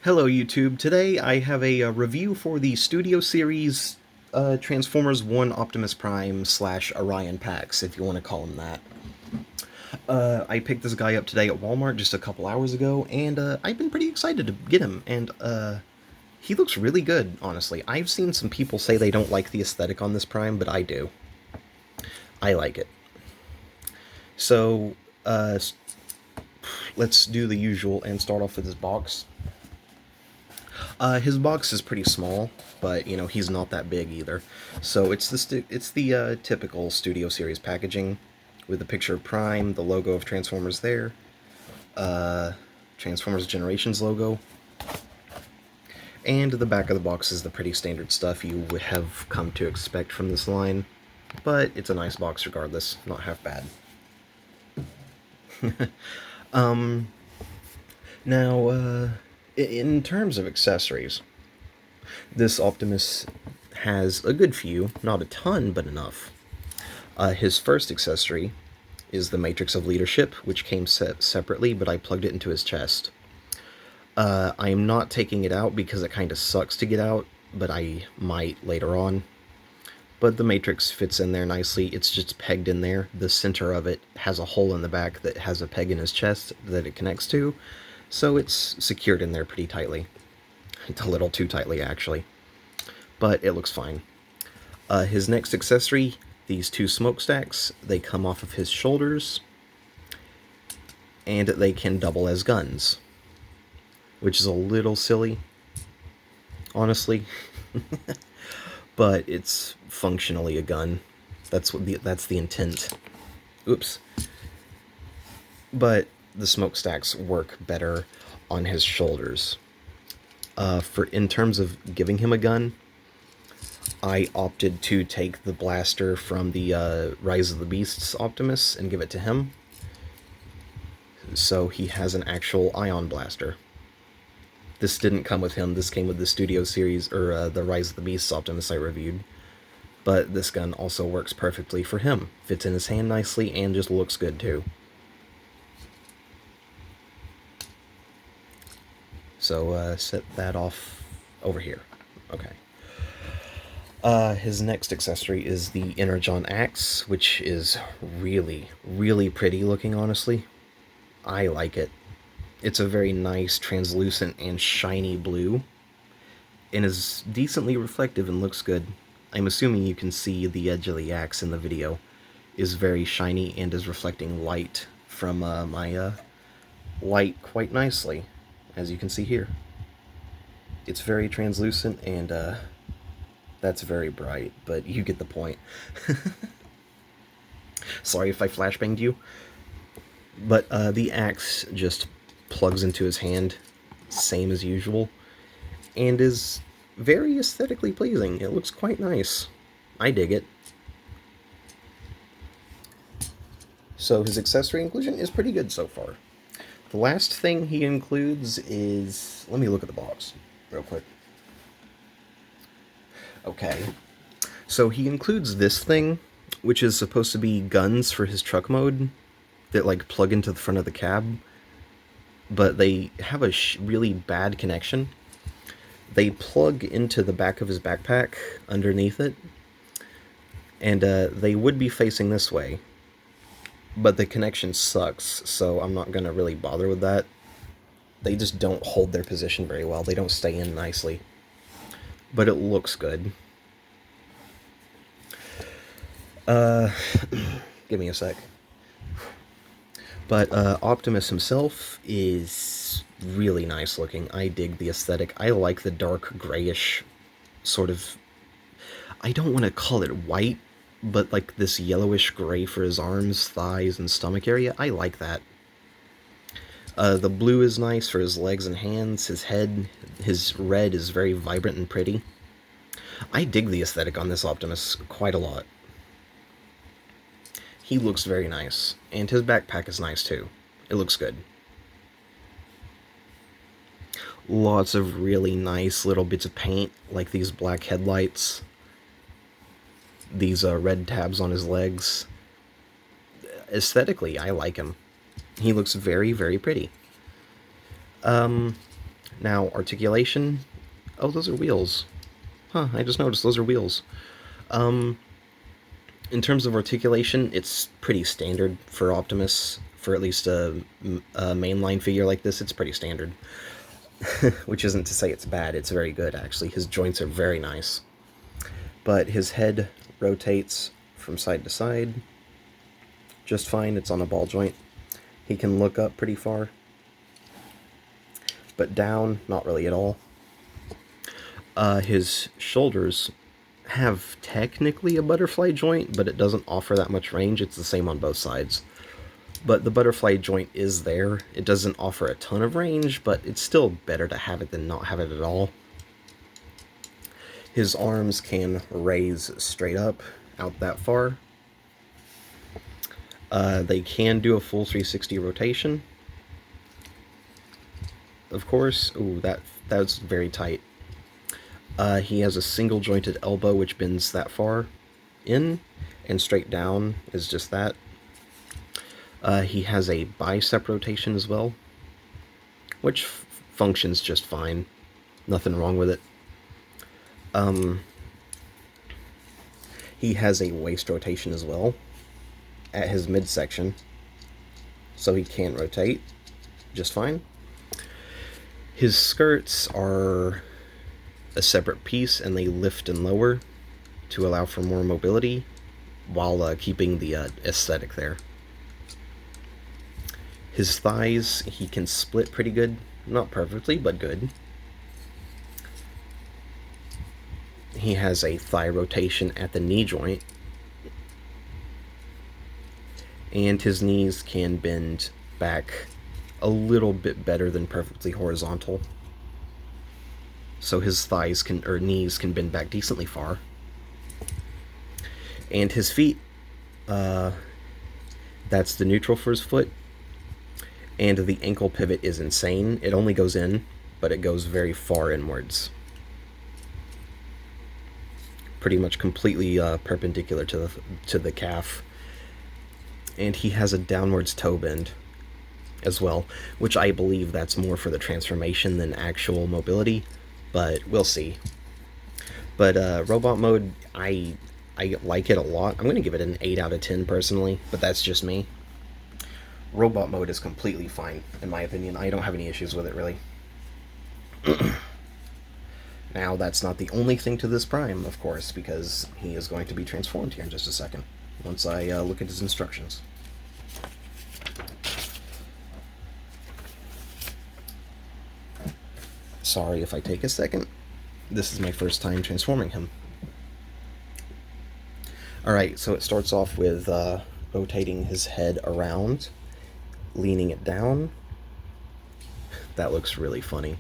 Hello YouTube, today I have a review for the Studio Series Transformers 1 Optimus Prime / Orion packs, if you want to call them that. I picked this guy up today at Walmart just a couple hours ago, and I've been pretty excited to get him, and he looks really good, honestly. I've seen some people say they don't like the aesthetic on this Prime, but I do. I like it. So, let's do the usual and start off with his box. His box is pretty small, but you know he's not that big either. So it's the typical Studio Series packaging, with a picture of Prime, the logo of Transformers there, Transformers Generations logo, and the back of the box is the pretty standard stuff you would have come to expect from this line. But it's a nice box regardless, not half bad. Now, in terms of accessories, this Optimus has a good few, not a ton, but enough. His first accessory is the Matrix of Leadership, which came set separately, but I plugged it into his chest. I am not taking it out because it kind of sucks to get out, but I might later on. But the Matrix fits in there nicely. It's just pegged in there. The center of it has a hole in the back that has a peg in his chest that it connects to, so it's secured in there pretty tightly. It's a little too tightly, actually, but it looks fine. His next accessory, these two smokestacks, they come off of his shoulders, and they can double as guns, which is a little silly, honestly. But it's functionally a gun. That's the intent. Oops. But the smokestacks work better on his shoulders. In terms of giving him a gun, I opted to take the blaster from the Rise of the Beasts Optimus and give it to him. So he has an actual ion blaster. This didn't come with him, this came with the Studio Series, or the Rise of the Beasts Optimus I reviewed. But this gun also works perfectly for him. Fits in his hand nicely and just looks good too. So set that off over here. Okay. His next accessory is the Energon Axe, which is really, really pretty looking, honestly. I like it. It's a very nice, translucent, and shiny blue, and is decently reflective and looks good. I'm assuming you can see the edge of the axe in the video is very shiny and is reflecting light from my light quite nicely, as you can see here. It's very translucent, and that's very bright, but you get the point. Sorry if I flashbanged you. But the axe just plugs into his hand, same as usual, and is very aesthetically pleasing. It looks quite nice. I dig it. So his accessory inclusion is pretty good so far. The last thing he includes is... let me look at the box real quick. Okay. So he includes this thing, which is supposed to be guns for his truck mode that like plug into the front of the cab, but they have a really bad connection. They plug into the back of his backpack underneath it, and they would be facing this way, but the connection sucks, so I'm not going to really bother with that. They just don't hold their position very well. They don't stay in nicely, but it looks good. Give me a sec. But Optimus himself is really nice looking. I dig the aesthetic. I like the dark grayish sort of... I don't want to call it white, but like this yellowish gray for his arms, thighs, and stomach area. I like that. The blue is nice for his legs and hands. His head, his red is very vibrant and pretty. I dig the aesthetic on this Optimus quite a lot. He looks very nice, and his backpack is nice too. It looks good. Lots of really nice little bits of paint, like these black headlights, these red tabs on his legs. Aesthetically, I like him. He looks very, very pretty. Now, articulation. Oh, those are wheels. Huh, I just noticed those are wheels. In terms of articulation, it's pretty standard for Optimus. For at least a mainline figure like this, it's pretty standard. Which isn't to say it's bad, it's very good, actually. His joints are very nice. But his head rotates from side to side just fine. It's on a ball joint. He can look up pretty far, but down, not really at all. His shoulders have technically a butterfly joint, but it doesn't offer that much range. It's the same on both sides. But the butterfly joint is there. It doesn't offer a ton of range, but it's still better to have it than not have it at all. His arms can raise straight up out that far. They can do a full 360 rotation. Of course. Ooh, that's very tight. He has a single jointed elbow which bends that far in, and straight down is just that. He has a bicep rotation as well, which functions just fine. Nothing wrong with it. He has a waist rotation as well at his midsection, so he can rotate just fine. His skirts are a separate piece, and they lift and lower to allow for more mobility while keeping the aesthetic there. His thighs, he can split pretty good. Not perfectly, but good. He has a thigh rotation at the knee joint. And his knees can bend back a little bit better than perfectly horizontal. So his knees can bend back decently far. And his feet, that's the neutral for his foot. And the ankle pivot is insane. It only goes in, but it goes very far inwards. Pretty much completely perpendicular to the calf. And he has a downwards toe bend as well, which I believe that's more for the transformation than actual mobility, but we'll see. But robot mode, I like it a lot. I'm going to give it an 8 out of 10 personally, but that's just me. Robot mode is completely fine, in my opinion. I don't have any issues with it, really. Now, that's not the only thing to this Prime, of course, because he is going to be transformed here in just a second, once I look at his instructions. Sorry if I take a second. This is my first time transforming him. Alright, so it starts off with rotating his head around, leaning it down. That looks really funny.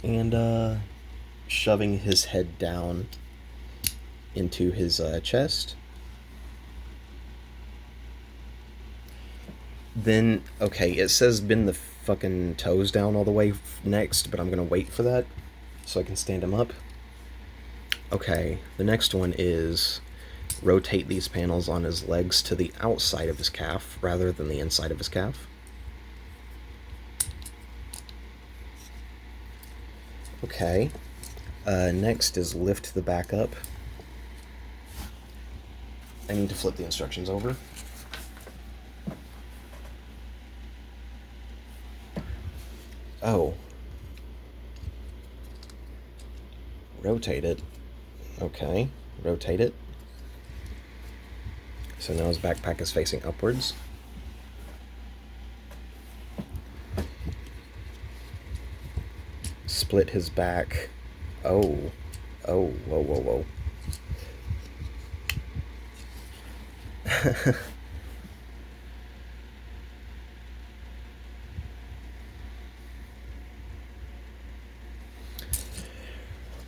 And shoving his head down into his chest. Then, okay, it says bend the fucking toes down all the way next, but I'm gonna wait for that so I can stand him up. Okay, the next one is rotate these panels on his legs to the outside of his calf rather than the inside of his calf. Okay, next is lift the back up. I need to flip the instructions over. Oh. Rotate it. Okay, rotate it. So now his backpack is facing upwards. Split his back. Oh. Oh, whoa, whoa, whoa.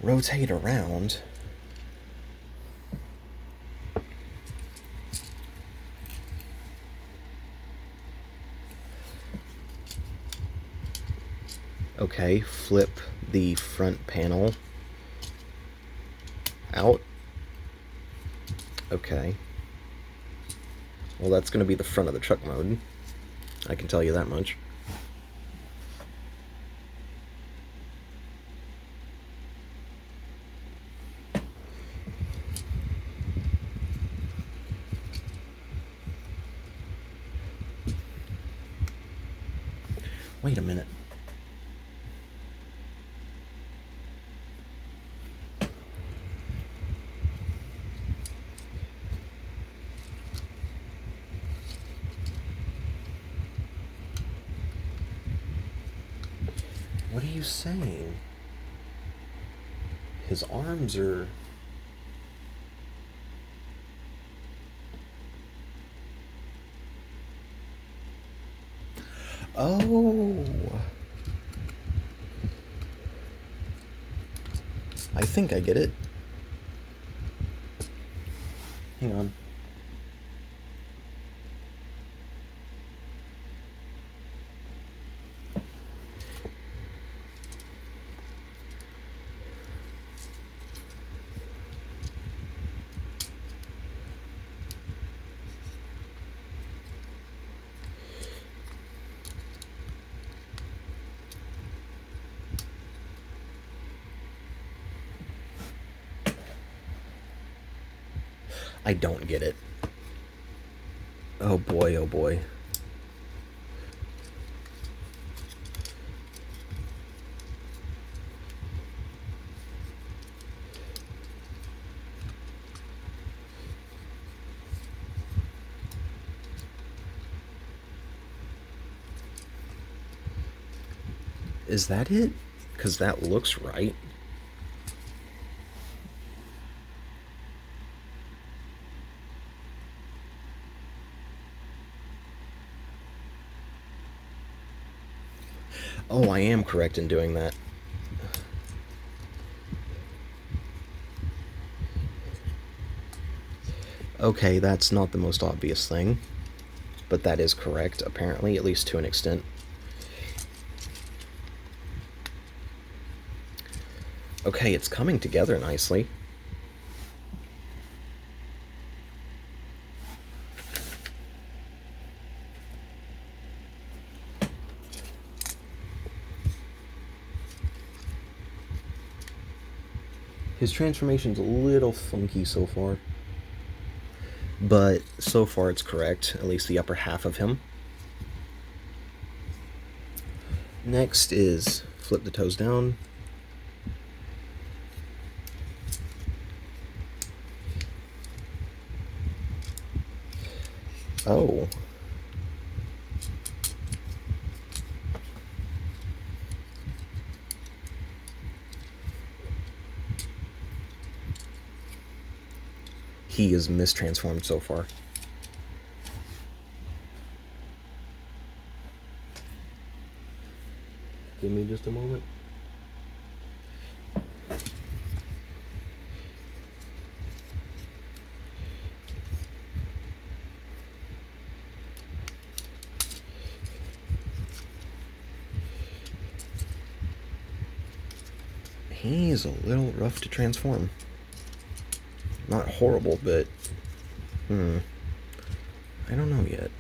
Rotate around. Okay, flip the front panel out. Okay. Well, that's going to be the front of the truck mode. I can tell you that much. Wait a minute. What are you saying? His arms are... Oh. I think I get it. Hang on. I don't get it. Oh boy, oh boy. Is that it? Because that looks right. Oh, I am correct in doing that. Okay, that's not the most obvious thing, but that is correct, apparently, at least to an extent. Okay, it's coming together nicely. His transformation's a little funky so far, but so far it's correct, at least the upper half of him. Next is flip the toes down. Oh. He is mistransformed so far. Give me just a moment. He's a little rough to transform. Not horrible, but... I don't know yet.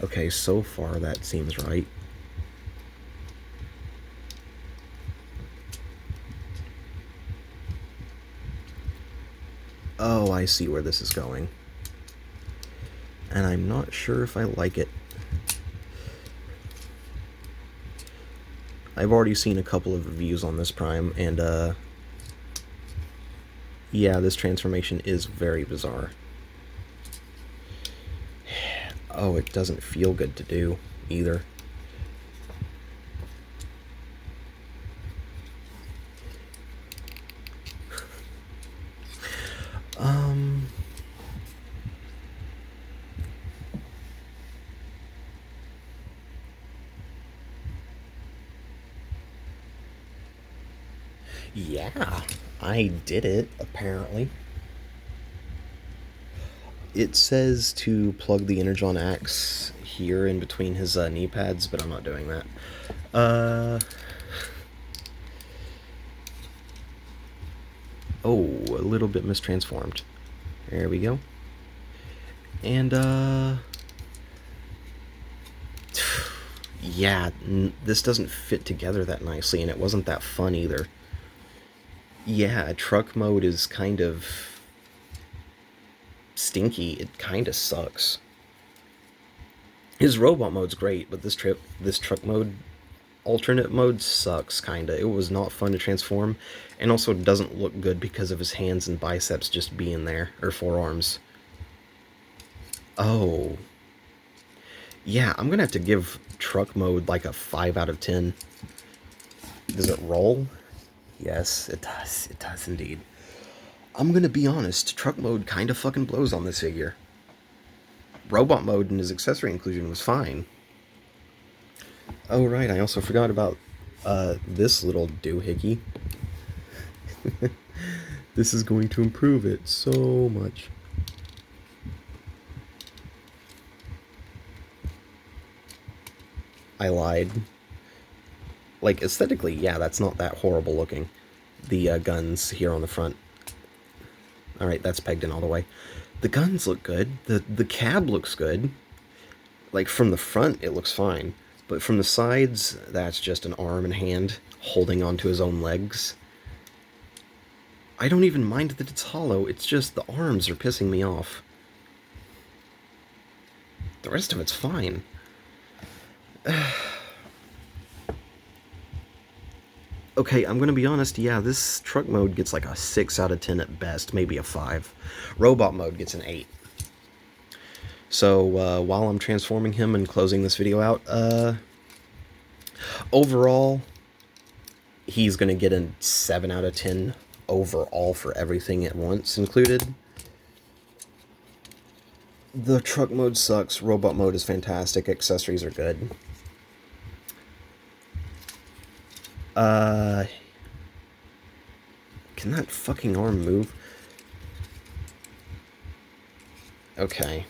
Okay, so far that seems right. Oh, I see where this is going. And I'm not sure if I like it. I've already seen a couple of reviews on this Prime, and yeah, this transformation is very bizarre. Oh, it doesn't feel good to do, either. Yeah, I did it, apparently. It says to plug the Energon Axe here in between his knee pads, but I'm not doing that. Oh, a little bit mistransformed. There we go. And, Yeah, this doesn't fit together that nicely, and it wasn't that fun either. Yeah, truck mode is kind of stinky. It kind of sucks. His robot mode's great, but this truck mode, alternate mode sucks, kinda. It was not fun to transform, and also doesn't look good because of his hands and biceps just being there, or forearms. Oh. Yeah, I'm gonna have to give truck mode like a 5 out of 10. Does it roll? Yes, it does. It does indeed. I'm gonna be honest, truck mode kinda fucking blows on this figure. Robot mode and his accessory inclusion was fine. Oh right, I also forgot about this little doohickey. This is going to improve it so much. I lied. Like, aesthetically, yeah, that's not that horrible looking. The guns here on the front. Alright, that's pegged in all the way. The guns look good. The cab looks good. Like, from the front, it looks fine. But from the sides, that's just an arm and hand holding onto his own legs. I don't even mind that it's hollow, it's just the arms are pissing me off. The rest of it's fine. Okay, I'm gonna be honest, yeah, this truck mode gets like a 6 out of 10 at best, maybe a 5. Robot mode gets an 8. So, while I'm transforming him and closing this video out, overall, he's gonna get a 7 out of 10 overall for everything at once included. The truck mode sucks, robot mode is fantastic, accessories are good. Can that fucking arm move? Okay.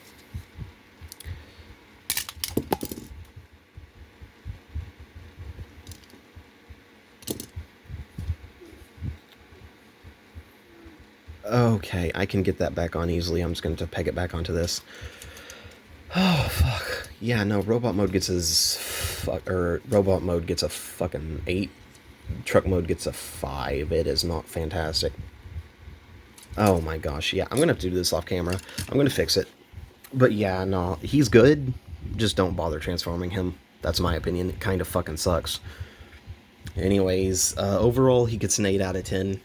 Okay, I can get that back on easily. I'm just going to peg it back onto this. Oh, fuck. Yeah, no, robot mode gets robot mode gets a fucking 8. Truck mode gets a 5. It is not fantastic. Oh my gosh, yeah, I'm gonna have to do this off camera. I'm gonna fix it. But yeah, no, he's good. Just don't bother transforming him. That's my opinion. It kind of fucking sucks. Anyways, overall, he gets an 8 out of 10.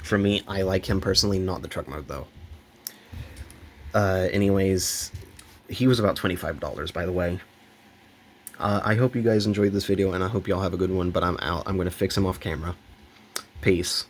For me, I like him personally, not the truck mode, though. Anyways, he was about $25, by the way. I hope you guys enjoyed this video, and I hope y'all have a good one, but I'm out. I'm going to fix him off camera. Peace.